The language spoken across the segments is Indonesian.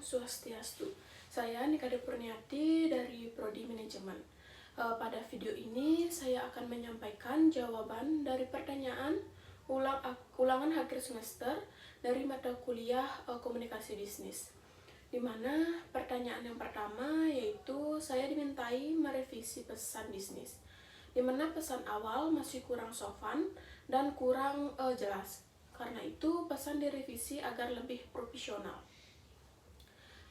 Swastiastu. Saya Nikade Purniati dari Prodi Manajemen. Pada video ini saya akan menyampaikan jawaban dari pertanyaan ulangan akhir semester dari mata kuliah Komunikasi Bisnis. Di mana pertanyaan yang pertama yaitu saya dimintai merevisi pesan bisnis. Di mana pesan awal masih kurang sopan dan kurang jelas. Karena itu pesan direvisi agar lebih profesional.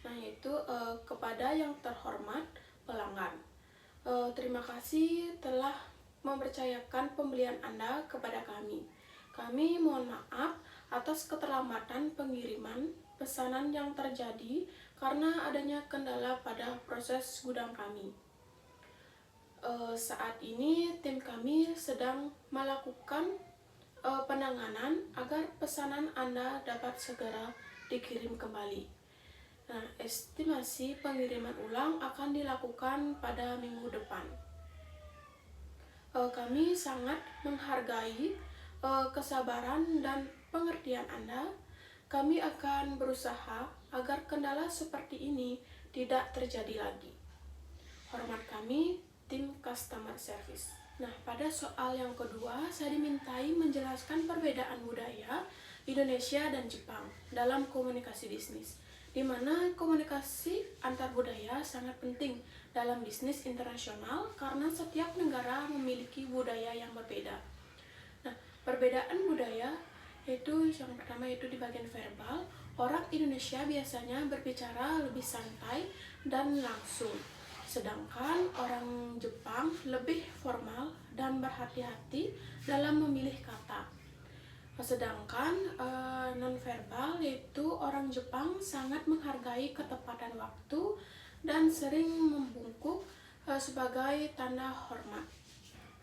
Nah, yaitu kepada yang terhormat pelanggan. Terima kasih telah mempercayakan pembelian Anda kepada kami. Kami mohon maaf atas keterlambatan pengiriman pesanan yang terjadi karena adanya kendala pada proses gudang kami. Saat ini tim kami sedang melakukan penanganan agar pesanan Anda dapat segera dikirim kembali. Nah, estimasi pengiriman ulang akan dilakukan pada minggu depan. Kami sangat menghargai kesabaran dan pengertian Anda. Kami akan berusaha agar kendala seperti ini tidak terjadi lagi. Hormat kami, tim Customer Service. Nah, pada soal yang kedua, saya dimintai menjelaskan perbedaan budaya Indonesia dan Jepang dalam komunikasi bisnis, di mana komunikasi antar budaya sangat penting dalam bisnis internasional karena setiap negara memiliki budaya yang berbeda. Nah, perbedaan budaya yaitu yang pertama yaitu di bagian verbal, orang Indonesia biasanya berbicara lebih santai dan langsung. Sedangkan orang Jepang lebih formal dan berhati-hati dalam memilih kata. Sedangkan nonverbal yaitu orang Jepang sangat menghargai ketepatan waktu dan sering membungkuk sebagai tanda hormat.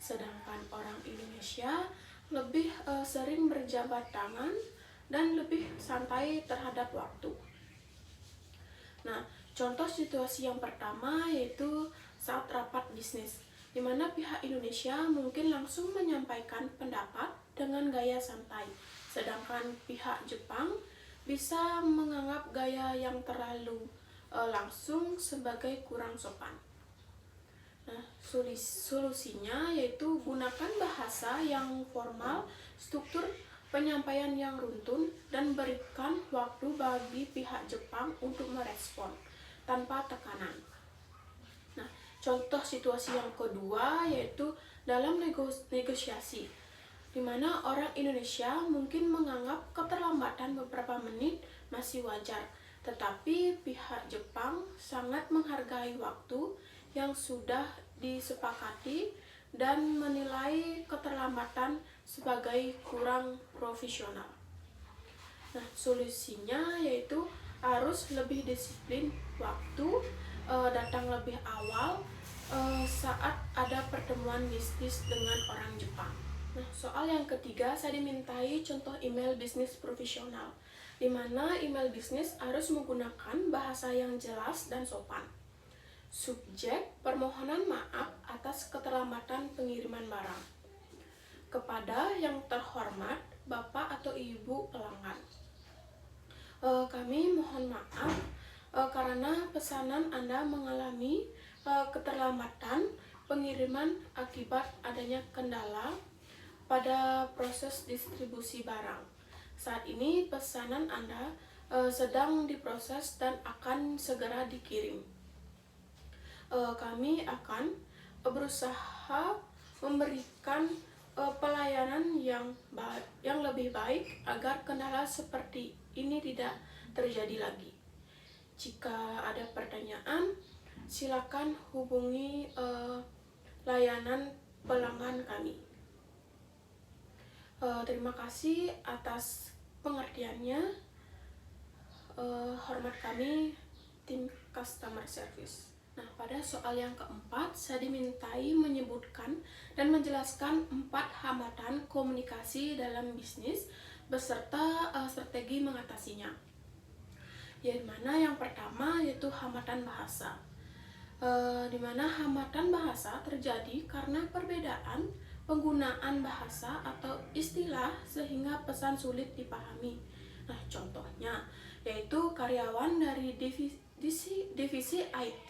Sedangkan orang Indonesia lebih sering berjabat tangan dan lebih santai terhadap waktu. Nah, contoh situasi yang pertama yaitu saat rapat bisnis, di mana pihak Indonesia mungkin langsung menyampaikan pendapat dengan gaya santai, sedangkan pihak Jepang bisa menganggap gaya yang terlalu langsung sebagai kurang sopan. Nah, solusinya yaitu gunakan bahasa yang formal, struktur penyampaian yang runtun, dan berikan waktu bagi pihak Jepang untuk merespon tanpa tekanan. Nah, contoh situasi yang kedua yaitu dalam negosiasi, di mana orang Indonesia mungkin menganggap keterlambatan beberapa menit masih wajar, tetapi pihak Jepang sangat menghargai waktu yang sudah disepakati dan menilai keterlambatan sebagai kurang profesional. Nah, solusinya yaitu harus lebih disiplin waktu, datang lebih awal saat ada pertemuan bisnis dengan orang Jepang. Nah, soal yang ketiga saya dimintai contoh email bisnis profesional, di mana email bisnis harus menggunakan bahasa yang jelas dan sopan. Subjek, permohonan maaf atas keterlambatan pengiriman barang. Kepada yang terhormat Bapak atau Ibu pelanggan, kami mohon maaf karena pesanan Anda mengalami keterlambatan pengiriman akibat adanya kendala pada proses distribusi barang. Saat ini pesanan Anda sedang diproses dan akan segera dikirim. Kami akan berusaha memberikan pelayanan yang lebih baik agar kendala seperti ini tidak terjadi lagi. Jika ada pertanyaan, silakan hubungi layanan pelanggan kami. Terima kasih atas pengertiannya. Hormat kami, tim Customer Service. Nah, pada soal yang keempat, saya dimintai menyebutkan dan menjelaskan 4 hambatan komunikasi dalam bisnis beserta strategi mengatasinya. Yang mana yang pertama yaitu hambatan bahasa. Di mana hambatan bahasa terjadi karena perbedaan penggunaan bahasa atau istilah sehingga pesan sulit dipahami. Nah, contohnya yaitu karyawan dari divisi IT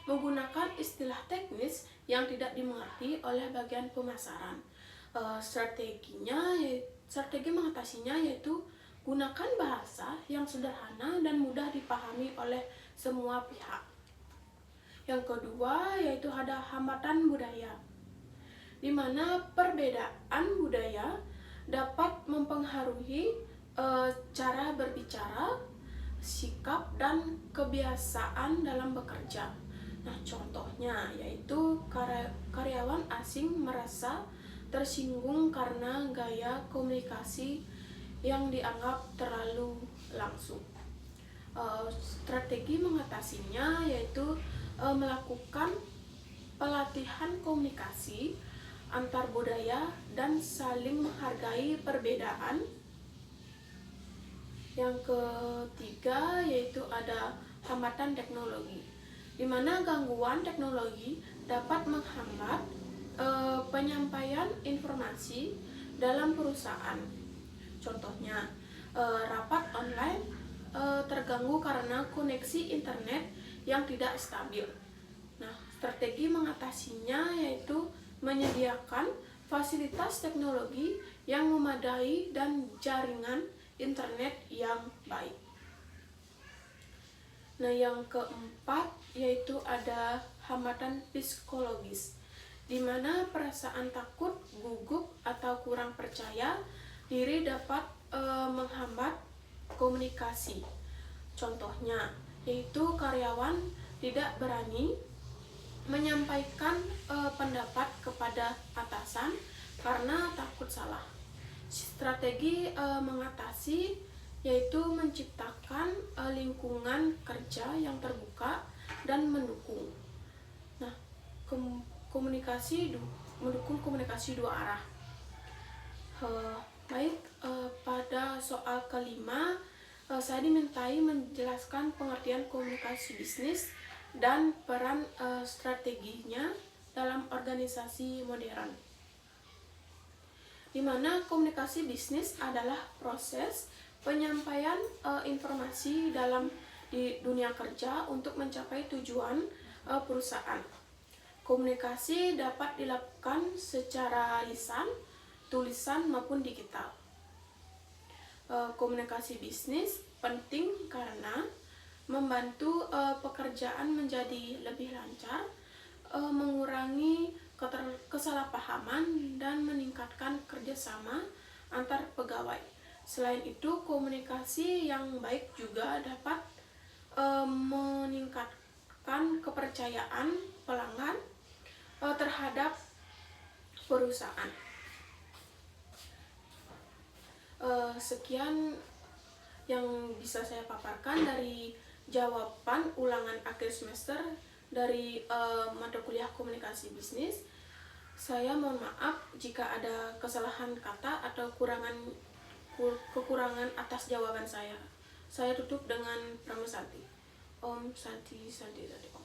menggunakan istilah teknis yang tidak dimengerti oleh bagian pemasaran. Strategi mengatasinya yaitu gunakan bahasa yang sederhana dan mudah dipahami oleh semua pihak. Yang kedua yaitu ada hambatan budaya, di mana perbedaan budaya dapat mempengaruhi cara berbicara, sikap, dan kebiasaan dalam bekerja. Nah, contohnya yaitu karyawan asing merasa tersinggung karena gaya komunikasi yang dianggap terlalu langsung. Strategi mengatasinya yaitu melakukan pelatihan komunikasi antar budaya dan saling menghargai perbedaan. Yang ketiga yaitu ada hambatan teknologi, di mana gangguan teknologi dapat menghambat penyampaian informasi dalam perusahaan. Contohnya, rapat online terganggu karena koneksi internet yang tidak stabil. Nah, strategi mengatasinya yaitu menyediakan fasilitas teknologi yang memadai dan jaringan internet yang baik. Nah, yang keempat yaitu ada hambatan psikologis, di mana perasaan takut, gugup, atau kurang percaya diri dapat menghambat komunikasi. Contohnya yaitu karyawan tidak berani menyampaikan pendapat kepada atasan karena takut salah. Strategi mengatasi yaitu menciptakan lingkungan kerja yang terbuka dan mendukung. Nah, mendukung komunikasi dua arah. Pada soal kelima, saya dimintai menjelaskan pengertian komunikasi bisnis dan peran strateginya dalam organisasi modern, di mana komunikasi bisnis adalah proses penyampaian informasi di dunia kerja untuk mencapai tujuan perusahaan. Komunikasi dapat dilakukan secara lisan, tulisan, maupun digital. Komunikasi bisnis penting karena membantu pekerjaan menjadi lebih lancar, mengurangi kesalahpahaman, dan meningkatkan kerjasama antar pegawai. Selain itu, komunikasi yang baik juga dapat meningkatkan kepercayaan pelanggan terhadap perusahaan. Sekian yang bisa saya paparkan dari jawaban ulangan akhir semester dari mata kuliah komunikasi bisnis. Saya mohon maaf jika ada kesalahan kata atau kekurangan atas jawaban saya. Saya tutup dengan Pramusanti. Om Santi Santi Santi.